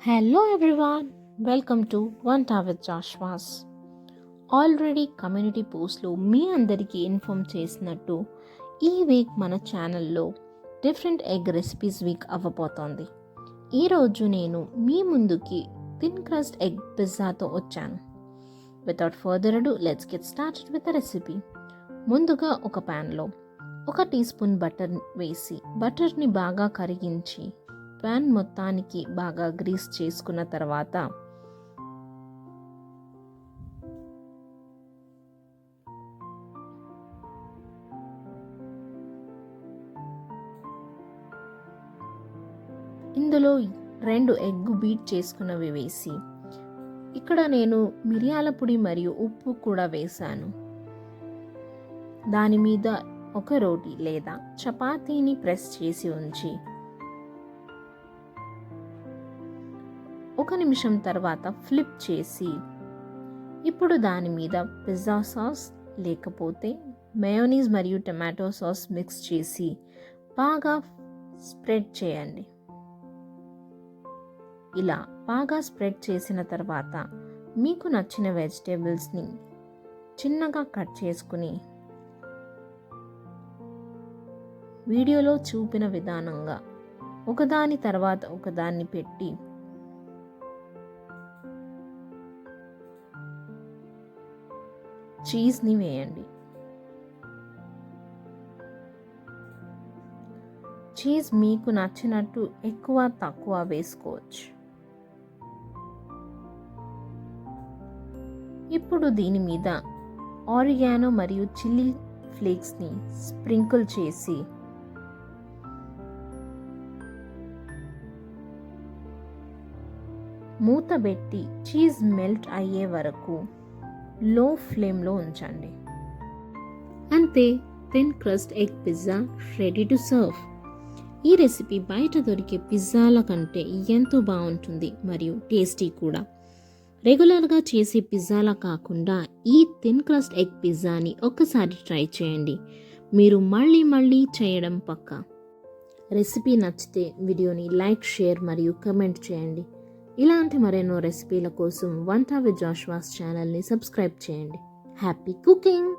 Hello everyone, welcome to Vanta with Joshua's. Already community పోస్ట్లో మీ అందరికీ inform చేసినట్టు ఈ వీక్ మన ఛానల్లో డిఫరెంట్ ఎగ్ రెసిపీస్ వీక్ అవ్వబోతోంది. ఈరోజు నేను మీ ముందుకి థిన్ క్రస్ట్ ఎగ్ పిజ్జాతో వచ్చాను. వితౌట్ ఫర్దర్ అడు let's get started with the recipe. ముందుగా ఒక ప్యాన్లో 1 టీ స్పూన్ బటర్ వేసి బటర్ని బాగా కరిగించి ప్యాన్ మొత్తానికి బాగా గ్రీస్ చేసుకున్న తర్వాత ఇందులో 2 ఎగ్ బీట్ చేసుకున్నవి వేసి ఇక్కడ నేను మిరియాల పొడి మరియు ఉప్పు కూడా వేశాను. దాని మీద ఒక రోటీ లేదా చపాతీని ప్రెస్ చేసి ఉంచి 1 నిమిషం తర్వాత ఫ్లిప్ చేసి ఇప్పుడు దాని మీద పిజ్జా సాస్ లేకపోతే మయోనీస్ మరియు టమాటో సాస్ మిక్స్ చేసి బాగా స్ప్రెడ్ చేయండి. ఇలా బాగా స్ప్రెడ్ చేసిన తర్వాత మీకు నచ్చిన వెజిటేబుల్స్ని చిన్నగా కట్ చేసుకుని వీడియోలో చూపిన విధానంగా ఒకదాని తర్వాత ఒకదాన్ని పెట్టి చీజ్ని వేయండి. చీజ్ మీకు నచ్చినట్టు ఎక్కువ తక్కువ వేసుకోవచ్చు. ఇప్పుడు దీని మీద ఆరిగానో మరియు చిల్లీ ఫ్లేక్స్ని స్ప్రింకిల్ చేసి మూత పెట్టి చీజ్ మెల్ట్ అయ్యే వరకు లో ఫ్లేమ్లో ఉంచండి. అంతే, thin crust egg pizza ready to serve. ఈ రెసిపీ బయట దొరికే పిజ్జాల కంటే ఎంతో బాగుంటుంది మరియు టేస్టీ కూడా. రెగ్యులర్గా చేసే పిజ్జాలా కాకుండా ఈ థిన్ క్రస్ట్ ఎగ్ పిజ్జాని ఒక్కసారి ట్రై చేయండి. మీరు మళ్ళీ చేయడం పక్కా. రెసిపీ నచ్చితే వీడియోని లైక్, షేర్ మరియు కమెంట్ చేయండి. ఇలాంటి మరెన్నో రెసిపీల కోసం వంట విత్ జాషువాస్ ఛానల్ని సబ్స్క్రైబ్ చేయండి. Happy cooking!